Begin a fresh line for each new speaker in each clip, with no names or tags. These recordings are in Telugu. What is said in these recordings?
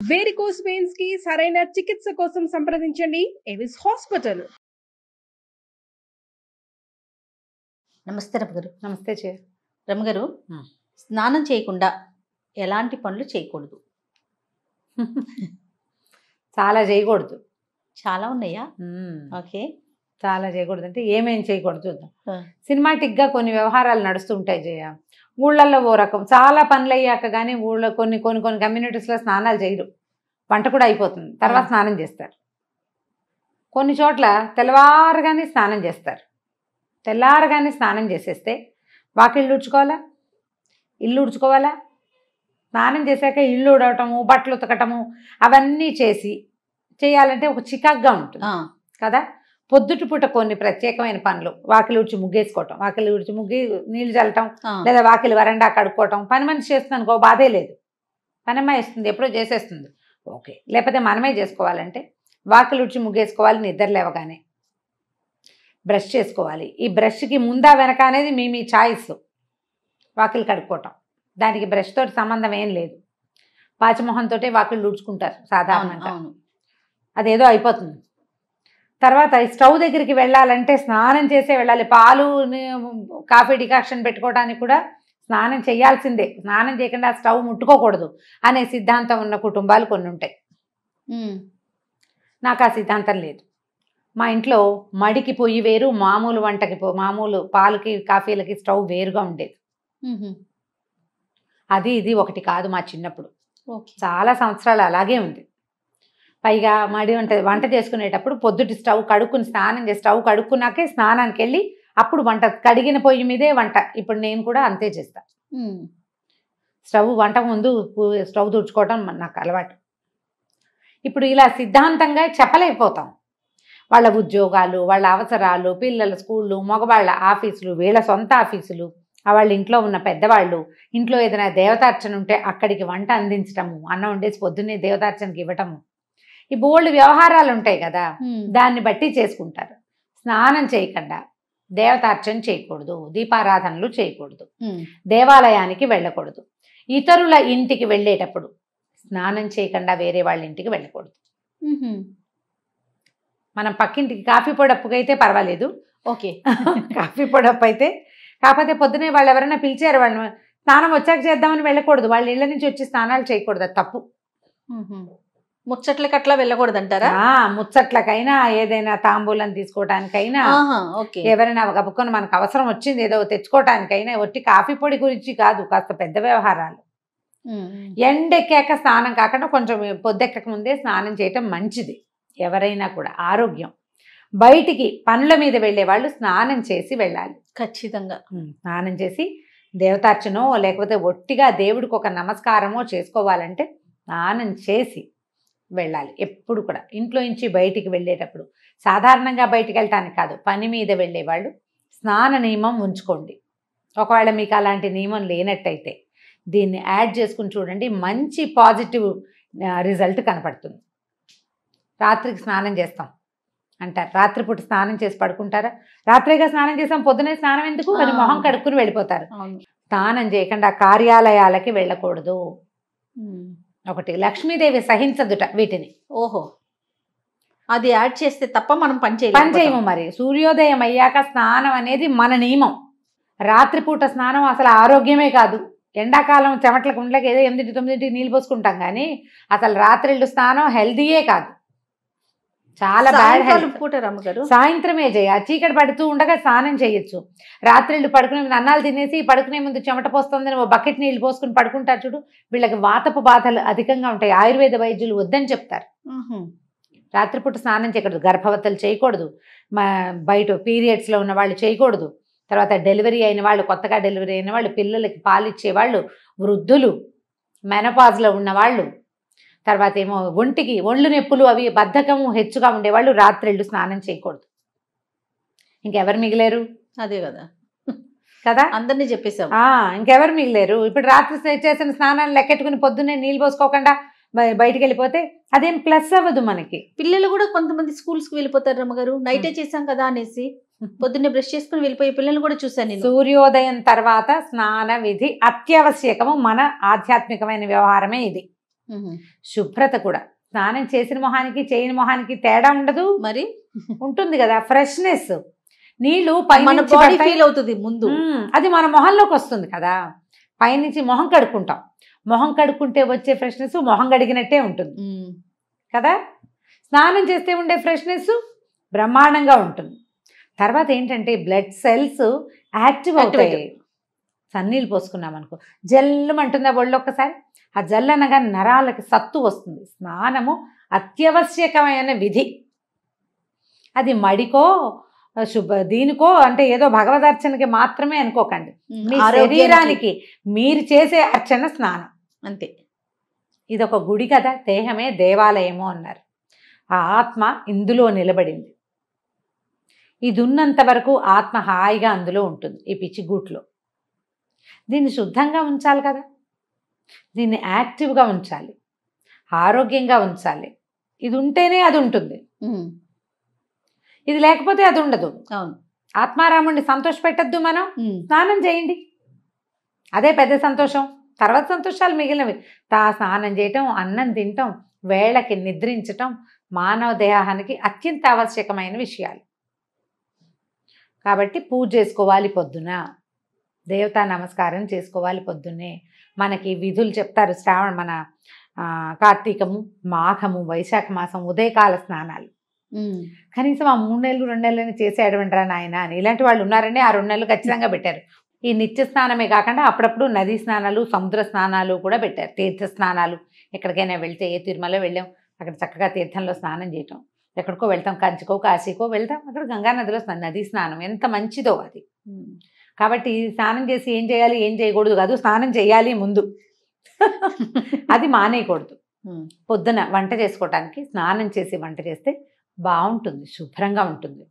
వేరికోస్ వెయిన్స్ కి సరైన చికిత్స కోసం సంప్రదించండి ఎవిస్ హాస్పిటల్.
నమస్తే రమగారు.
నమస్తే
రమగారు, స్నానం చేయకుండా ఎలాంటి పనులు చేయకూడదు?
చాలా చేయకూడదు.
చాలా ఉన్నాయా? ఓకే.
చాలా చేయకూడదు అంటే ఏమేం చేయకూడదు చూద్దాం. సినిమాటిక్గా కొన్ని వ్యవహారాలు నడుస్తుంటాయి జయ. ఊళ్ళల్లో ఓ రకం, చాలా పనులు అయ్యాక కానీ ఊళ్ళో కొన్ని కొన్ని కొన్ని కమ్యూనిటీస్లో స్నానాలు చేయరు. వంట కూడా అయిపోతుంది, తర్వాత స్నానం చేస్తారు. కొన్ని చోట్ల తెల్లవారుగానే స్నానం చేస్తారు. తెల్లారగానే స్నానం చేసేస్తే వాకిళ్ళు ఉడ్చుకోవాలా, ఇల్లు ఉడ్చుకోవాలా, స్నానం చేశాక ఇల్లు ఉడవటము, బట్టలు ఉతకటము అవన్నీ చేయాలంటే ఒక చికాగ్గా ఉంటుంది కదా. పొద్దుటి పూట కొన్ని ప్రత్యేకమైన పనులు, వాకిలి ఉడిచి ముగ్గేసుకోవటం, వాకిలి ఉడిచి ముగ్గి నీళ్ళు చల్లటం, లేదా వాకిలి వరండా కడుక్కోవటం. పని మనిషి చేస్తుంది అనుకో, బాధే లేదు, పనమ్మ వేస్తుంది, ఎప్పుడో చేసేస్తుంది, ఓకే. లేకపోతే మనమే చేసుకోవాలంటే వాకిలి ఉడిచి ముగ్గేసుకోవాలి, నిద్ర లేవగానే బ్రష్ చేసుకోవాలి. ఈ బ్రష్కి ముందా వెనక అనేది మీ చాయిస్. వాకిలి కడుక్కోవటం దానికి బ్రష్ తోటి సంబంధం ఏం లేదు. పాచిమొహంతో వాకిళ్ళు ఉడుచుకుంటారు సాధారణంగా, అదేదో అయిపోతుంది. తర్వాత స్టవ్ దగ్గరికి వెళ్ళాలంటే స్నానం చేసే వెళ్ళాలి. పాలు కాఫీ డికాక్షన్ పెట్టుకోవడానికి కూడా స్నానం చేయాల్సిందే. స్నానం చేయకుండా స్టవ్ ముట్టుకోకూడదు అనే సిద్ధాంతం ఉన్న కుటుంబాలు కొన్ని ఉంటాయి. నాకు ఆ సిద్ధాంతం లేదు. మా ఇంట్లో మడికి పొయ్యి వేరు, మామూలు వంటకి మామూలు పాలకి కాఫీలకి స్టవ్ వేరుగా ఉండేది. అది ఇది ఒకటి కాదు. మా చిన్నప్పుడు చాలా సంవత్సరాలు అలాగే ఉంది. పైగా మడి వంట చేసుకునేటప్పుడు పొద్దుటి స్టవ్ కడుక్కుని స్నానం చేసి స్టవ్ కడుక్కున్నాకే స్నానానికి వెళ్ళి అప్పుడు వంట, కడిగిన పొయ్యి మీదే వంట. ఇప్పుడు నేను కూడా అంతే చేస్తా. స్టవ్ వంట ముందు స్టవ్ తుడుచుకోవటం నాకు అలవాటు. ఇప్పుడు ఇలా సిద్ధాంతంగా చెప్పలేకపోతాం. వాళ్ళ ఉద్యోగాలు, వాళ్ళ అవసరాలు, పిల్లల స్కూళ్ళు, మగవాళ్ళ ఆఫీసులు, వీళ్ళ సొంత ఆఫీసులు, వాళ్ళ ఇంట్లో ఉన్న పెద్దవాళ్ళు, ఇంట్లో ఏదైనా దేవతార్చన ఉంటే అక్కడికి వంట అందించటము, అన్నం వండేసి పొద్దున్నే దేవతార్చనకి ఇవ్వటము, ఈ బోల్డ్ వ్యవహారాలు ఉంటాయి కదా, దాన్ని బట్టి చేసుకుంటారు. స్నానం చేయకుండా దేవతార్చన చేయకూడదు, దీపారాధనలు చేయకూడదు, దేవాలయానికి వెళ్ళకూడదు, ఇతరుల ఇంటికి వెళ్ళేటప్పుడు స్నానం చేయకుండా వేరే వాళ్ళ ఇంటికి వెళ్ళకూడదు. మనం పక్కింటికి కాఫీ పొడప్పుకి అయితే పర్వాలేదు, ఓకే. కాఫీ పొడప్పు అయితే, కాకపోతే పొద్దునే వాళ్ళు ఎవరైనా పిలిచారు, వాళ్ళు స్నానం వచ్చాక చేద్దామని వెళ్ళకూడదు. వాళ్ళ ఇళ్ళ నుంచి వచ్చి స్నానాలు చేయకూడదు, అది తప్పు.
ముచ్చట్లకి అట్లా వెళ్ళకూడదు అంటారా?
ముచ్చట్లకైనా, ఏదైనా తాంబూలం తీసుకోవటానికైనా, ఎవరైనా గబుకొని మనకు అవసరం వచ్చింది ఏదో తెచ్చుకోవటానికైనా, ఒట్టి కాఫీ పొడి గురించి కాదు, కాస్త పెద్ద వ్యవహారాలు. ఎండెక్కాక స్నానం కాకుండా కొంచెం పొద్దెక్కక ముందే స్నానం చేయటం మంచిది. ఎవరైనా కూడా ఆరోగ్యం. బయటికి పనుల మీద వెళ్ళే వాళ్ళు స్నానం చేసి వెళ్ళాలి
ఖచ్చితంగా.
స్నానం చేసి దేవతార్చనో లేకపోతే ఒట్టిగా దేవుడికి ఒక నమస్కారమో చేసుకోవాలంటే స్నానం చేసి వెళ్ళాలి. ఎప్పుడు కూడా ఇంట్లో నుంచి బయటికి వెళ్ళేటప్పుడు, సాధారణంగా బయటికి వెళ్ళటానికి కాదు, పని మీద వెళ్ళే వాళ్ళు స్నాన నియమం ఉంచుకోండి. ఒకవేళ మీకు అలాంటి నియమం లేనట్టయితే దీన్ని యాడ్ చేసుకుని చూడండి, మంచి పాజిటివ్ రిజల్ట్ కనపడుతుంది. రాత్రికి స్నానం చేస్తాం అంటారు, రాత్రిపూట స్నానం చేసి పడుకుంటారా? రాత్రిగా స్నానం చేసాం, పొద్దునే స్నానం ఎందుకు అని మొహం కడుక్కుని వెళ్ళిపోతారు. స్నానం చేయకుండా కార్యాలయాలకి వెళ్ళకూడదు. ఒకటి, లక్ష్మీదేవి సహించదుట వీటిని.
ఓహో, అది యాడ్ చేస్తే తప్ప మనం పని
చేయము. మరి సూర్యోదయం అయ్యాక స్నానం అనేది మన నియమం. రాత్రిపూట స్నానం అసలు ఆరోగ్యమే కాదు. ఎండాకాలం చెమట్ల కుండలకి ఏదో 8-9 నీళ్ళు పోసుకుంటాం, కానీ అసలు రాత్రిళ్ళు స్నానం హెల్దీయే కాదు, చాలా బ్యాడ్ హెల్త్. సాయంత్రమే చేయ, చీకటి పడుతూ ఉండగా స్నానం చేయొచ్చు. రాత్రిళ్ళు పడుకునే ముందు అన్నాలు తినేసి పడుకునే ముందు చెమట పోస్తుందని ఓ బకెట్ నీళ్ళు పోసుకుని పడుకుంటారు చూడు, వీళ్ళకి వాతపు బాధలు అధికంగా ఉంటాయి. ఆయుర్వేద వైద్యులు వద్దని చెప్తారు. రాత్రిపూట స్నానం చేయకూడదు. గర్భవతులు చేయకూడదు, బయట పీరియడ్స్లో ఉన్న వాళ్ళు చేయకూడదు. తర్వాత డెలివరీ అయిన వాళ్ళు, కొత్తగా డెలివరీ అయిన వాళ్ళు, పిల్లలకి పాలిచ్చేవాళ్ళు, వృద్ధులు, మెనపాజ్లో ఉన్నవాళ్ళు, తర్వాత ఏమో ఒళ్ళు నొప్పులు అవి బద్ధకము హెచ్చుగా ఉండేవాళ్ళు రాత్రిళ్ళు స్నానం చేయకూడదు. ఇంకెవరు మిగిలేరు?
అదే కదా
కదా,
అందరినీ చెప్పేసాం.
ఇంకెవరు మిగిలేరు? ఇప్పుడు రాత్రి చేసిన స్నానాన్ని లెక్కెట్టుకుని పొద్దున్నే నీళ్ళు పోసుకోకుండా బయటికి వెళ్ళిపోతే అదేం ప్లస్ అవ్వదు మనకి.
పిల్లలు కూడా కొంతమంది స్కూల్స్కి వెళ్ళిపోతారు రమ్మగారు, నైటే చేసాం కదా అనేసి పొద్దున్నే బ్రష్ చేసుకుని వెళ్ళిపోయే పిల్లల్ని కూడా చూశాను నేను.
సూర్యోదయం తర్వాత స్నాన విధి అత్యావశ్యకము. మన ఆధ్యాత్మికమైన వ్యవహారమే ఇది. శుభ్రత కూడా స్నానం చేసిన మొహానికి చేయని మొహానికి తేడా ఉండదు,
మరి
ఉంటుంది కదా ఫ్రెష్నెస్. నీళ్లు
మన
పైనుంచి
బాడీ
పడతాయి.
ఫీల్ అవుతుంది ముందు.
అది మన మొహంలోకి వస్తుంది కదా, పైనుంచి మొహం కడుక్కుంటాం, మొహం కడుక్కుంటే వచ్చే ఫ్రెష్నెస్ మొహం కడిగినట్టే ఉంటుంది కదా. స్నానం చేస్తే ఉండే ఫ్రెష్నెస్ బ్రహ్మాండంగా ఉంటుంది. తర్వాత ఏంటంటే బ్లడ్ సెల్స్ యాక్టివ్ అవుతాయి. సన్నీళ్ళు పోసుకున్నాం అనుకో జల్లుమంటుందా ఒళ్ళు ఒక్కసారి, ఆ జల్లు అనగా నరాలకి సత్తు వస్తుంది. స్నానము అత్యవశ్యకమైన విధి. అది మడికో దీనికో అంటే ఏదో భగవదర్చనకి మాత్రమే అనుకోకండి, మీ శరీరానికి మీరు చేసే అర్చన స్నానం
అంతే.
ఇది ఒక గుడి కదా, దేహమే దేవాలయము అన్నారు. ఆ ఆత్మ ఇందులో నిలబడింది. ఇది ఉన్నంత వరకు ఆత్మ హాయిగా అందులో ఉంటుంది, ఈ పిచ్చిగూట్లో. దీన్ని శుద్ధంగా ఉంచాలి కదా, దీన్ని యాక్టివ్గా ఉంచాలి, ఆరోగ్యంగా ఉంచాలి. ఇది ఉంటేనే అది ఉంటుంది, ఇది లేకపోతే అది ఉండదు.
అవును.
ఆత్మారాముడిని సంతోష పెట్టద్దు మనం. స్నానం చేయండి, అదే పెద్ద సంతోషం. తర్వాత సంతోషాలు మిగిలినవి. స్నానం చేయటం, అన్నం తినటం, వేళకి నిద్రించటం మానవ దేహానికి అత్యంత ఆవశ్యకమైన విషయాలు. కాబట్టి పూజ చేసుకోవాలి పొద్దున, దేవతా నమస్కారం చేసుకోవాలి పొద్దున్నే. మనకి విధులు చెప్తారు. మన కార్తీకము, మాఘము, వైశాఖ మాసం ఉదయకాల స్నానాలు. కనీసం ఆ 3 నెలలు 2 నెలలని చేసేయడమంటారా నాయన అని ఇలాంటి వాళ్ళు ఉన్నారండి. ఆ 2 నెలలు ఖచ్చితంగా పెట్టారు. ఈ నిత్య స్నానమే కాకుండా అప్పుడప్పుడు నదీ స్నానాలు, సముద్ర స్నానాలు కూడా పెట్టారు. తీర్థ స్నానాలు, ఎక్కడికైనా వెళ్తే, ఏ తిరుమల వెళ్ళాం అక్కడ చక్కగా తీర్థంలో స్నానం చేయటం, ఎక్కడికో వెళ్తాం, కంచికో కాశీకో వెళ్తాం, అక్కడ గంగా నదిలో నదీ స్నానం ఎంత మంచిదో అది. కాబట్టి స్నానం చేసి ఏం చేయాలి ఏం చేయకూడదు కాదు, స్నానం చేయాలి ముందు. అది మానేయకూడదు. పొద్దున వంట చేసుకోవటానికి స్నానం చేసి వంట చేస్తే బాగుంటుంది, శుభ్రంగా ఉంటుంది.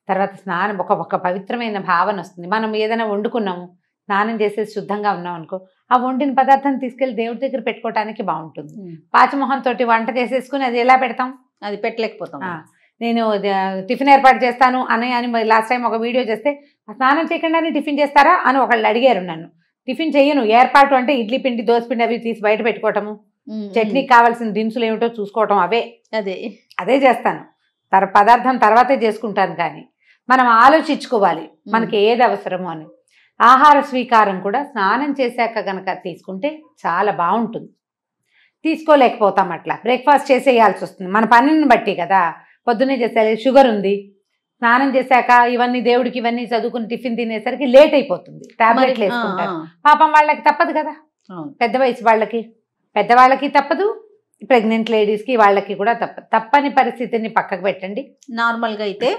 తర్వాత స్నానం ఒక పవిత్రమైన భావన వస్తుంది. మనం ఏదైనా వండుకున్నాము, స్నానం చేసేసి శుద్ధంగా ఉన్నాం అనుకో, ఆ వండిన పదార్థాన్ని తీసుకెళ్ళి దేవుడి దగ్గర పెట్టుకోవటానికి బాగుంటుంది. పాచిమొహంతో వంట చేసేసుకుని అది ఎలా పెడతాం,
అది పెట్టలేకపోతాం.
నేను టిఫిన్ ఏర్పాటు చేస్తాను అని లాస్ట్ టైం ఒక వీడియో చేస్తే, స్నానం చేయకుండానే టిఫిన్ చేస్తారా అని ఒకళ్ళు అడిగారు నన్ను. టిఫిన్ చెయ్యను, ఏర్పాటు అంటే ఇడ్లీ పిండి, దోశ పిండి అవి తీసి బయట పెట్టుకోవటము, చట్నీకి కావాల్సిన దినుసులు ఏమిటో చూసుకోవటం, అదే చేస్తాను. పదార్థం తర్వాతే చేసుకుంటాను. కానీ మనం ఆలోచించుకోవాలి మనకి ఏది అవసరమో అని. ఆహార స్వీకారం కూడా స్నానం చేశాక కనుక తీసుకుంటే చాలా బాగుంటుంది. తీసుకోలేకపోతాం, అట్లా బ్రేక్ఫాస్ట్ చేసేయాల్సి వస్తుంది మన పనిని బట్టి కదా. పొద్దున్నే చేసేయాలి, షుగర్ ఉంది, స్నానం చేశాక ఇవన్నీ దేవుడికి ఇవన్నీ చదువుకుని టిఫిన్ తినేసరికి లేట్ అయిపోతుంది, టాబ్లెట్లు వేసుకుంటారు. పాపం వాళ్ళకి తప్పదు కదా, పెద్ద వయసు పెద్దవాళ్ళకి తప్పదు, ప్రెగ్నెంట్ లేడీస్కి వాళ్ళకి కూడా తప్పని పరిస్థితిని పక్కకు పెట్టండి.
నార్మల్గా అయితే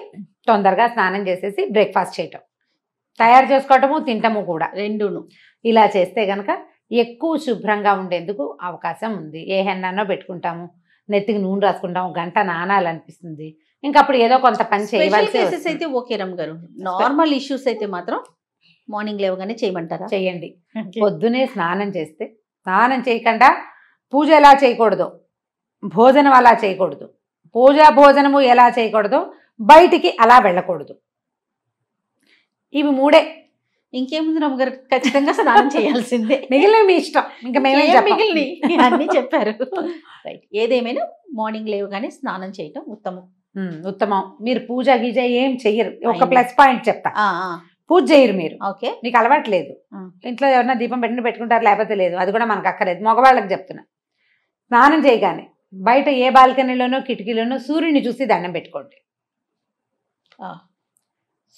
తొందరగా స్నానం చేసేసి బ్రేక్ఫాస్ట్ చేయటం, తయారు చేసుకోవటము, తింటము కూడా రెండును. ఇలా చేస్తే కనుక ఎక్కువ శుభ్రంగా ఉండేందుకు అవకాశం ఉంది. ఏ హెన్నో పెట్టుకుంటాము, నెత్తికి నూనె రాసుకుంటాము, గంట నానాలనిపిస్తుంది, ఇంకప్పుడు ఏదో కొంత పని చేయవలసి
అయితే ఓకే రమ్ గారు. నార్మల్ ఇష్యూస్ అయితే మాత్రం మార్నింగ్ లేవగానే చేయమంటారా?
చేయండి. పొద్దునే స్నానం చేస్తే, స్నానం చేయకుండా పూజ ఎలా చేయకూడదు, భోజనం అలా చేయకూడదు, భోజనము ఎలా చేయకూడదు, బయటికి అలా వెళ్ళకూడదు. ఇవి 3.
ఇంకేముంది రమ్మ గారు, ఖచ్చితంగా స్నానం చేయాల్సిందే.
మిగిలిన మీ ఇష్టం, ఇంకా మేమే
మిగిలిన అన్ని చెప్పారు. రైట్. ఏదేమైనా మార్నింగ్ లేవగానే స్నానం చేయటం ఉత్తమం. మీరు పూజ గీజ ఏం చెయ్యరు. ఒక ప్లస్ పాయింట్ చెప్తా, పూజ చేయరు మీరు. ఓకే,
మీకు అలవాట్లేదు. ఇంట్లో ఎవరైనా దీపం పెట్టుకుంటారు, లేకపోతే లేదు, అది కూడా మనకు అక్కర్లేదు. మగవాళ్ళకి చెప్తున్నా, స్నానం చేయగానే బయట ఏ బాల్కనీలోనో కిటికీలోనో సూర్యుని చూసి దండం పెట్టుకోండి.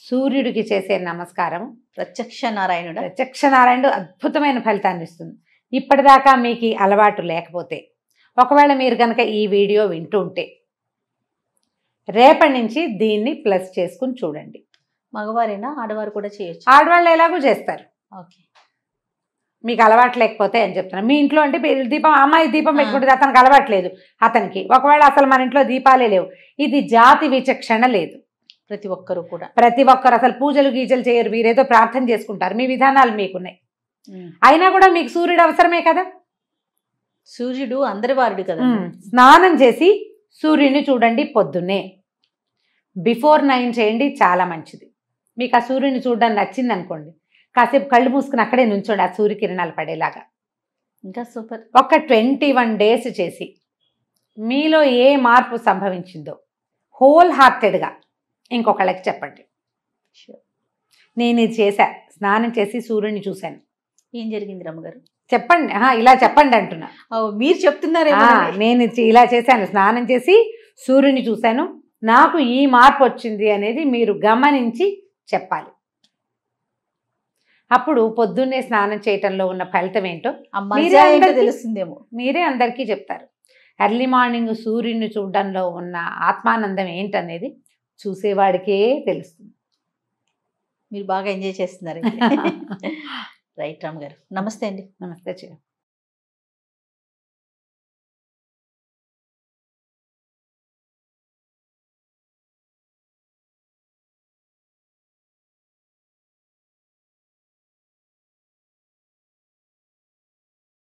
సూర్యుడికి చేసే నమస్కారం
ప్రత్యక్ష నారాయణుడు
అద్భుతమైన ఫలితాన్ని ఇస్తుంది. ఇప్పటిదాకా మీకు అలవాటు లేకపోతే, ఒకవేళ మీరు కనుక ఈ వీడియో వింటూ ఉంటే, రేపటి నుంచి దీన్ని ప్లస్ చేసుకుని చూడండి.
మగవారైనా ఆడవారు కూడా చేయొచ్చు?
ఆడవాళ్ళు ఎలాగో చేస్తారు.
ఓకే,
మీకు అలవాటు లేకపోతే అని చెప్తున్నాను. మీ ఇంట్లో అంటే దీపం, అమ్మాయి దీపం పెట్టుకుంటుంది, అతనికి అలవాట్లేదు, అతనికి ఒకవేళ అసలు మన ఇంట్లో దీపాలే లేవు, ఇది జాతి విచక్షణ లేదు.
ప్రతి ఒక్కరు
అసలు పూజలు గీజలు చేయరు, వీరేదో ప్రార్థన చేసుకుంటారు, మీ విధానాలు మీకున్నాయి. అయినా కూడా మీకు సూర్యుడు అవసరమే కదా,
సూర్యుడు అందరి వారుడు కదా.
స్నానం చేసి సూర్యుడిని చూడండి పొద్దున్నే, బిఫోర్ 9 చేయండి, చాలా మంచిది. మీకు ఆ సూర్యుని చూడడానికి నచ్చింది అనుకోండి, కాసేపు కళ్ళు మూసుకుని అక్కడే నుంచోండి, ఆ సూర్యకిరణాలు పడేలాగా.
ఇంకా సూపర్.
ఒక 21 days చేసి మీలో ఏ మార్పు సంభవించిందో హోల్ హార్టెడ్గా ఇంకొకళ్ళకి చెప్పండి. నేను ఇది చేశా, స్నానం చేసి సూర్యుని చూశాను.
ఏం జరిగింది రమ్మగారు?
చెప్పండి, ఇలా చెప్పండి అంటున్నా.
మీరు చెప్తున్నారే.
నేను ఇలా చేశాను, స్నానం చేసి సూర్యుని చూశాను, నాకు ఈ మార్పు వచ్చింది అనేది మీరు గమనించి చెప్పాలి. అప్పుడు పొద్దున్నే స్నానం చేయటంలో ఉన్న ఫలితం ఏంటో
తెలుస్తుందేమో,
మీరే అందరికీ చెప్తారు. ఎర్లీ మార్నింగ్ సూర్యుని చూడడంలో ఉన్న ఆత్మానందం ఏంటనేది చూసేవాడికే తెలుస్తుంది.
మీరు బాగా ఎంజాయ్ చేస్తున్నారు. రైట్ రామ్ గారు, నమస్తే అండి.
నమస్తే.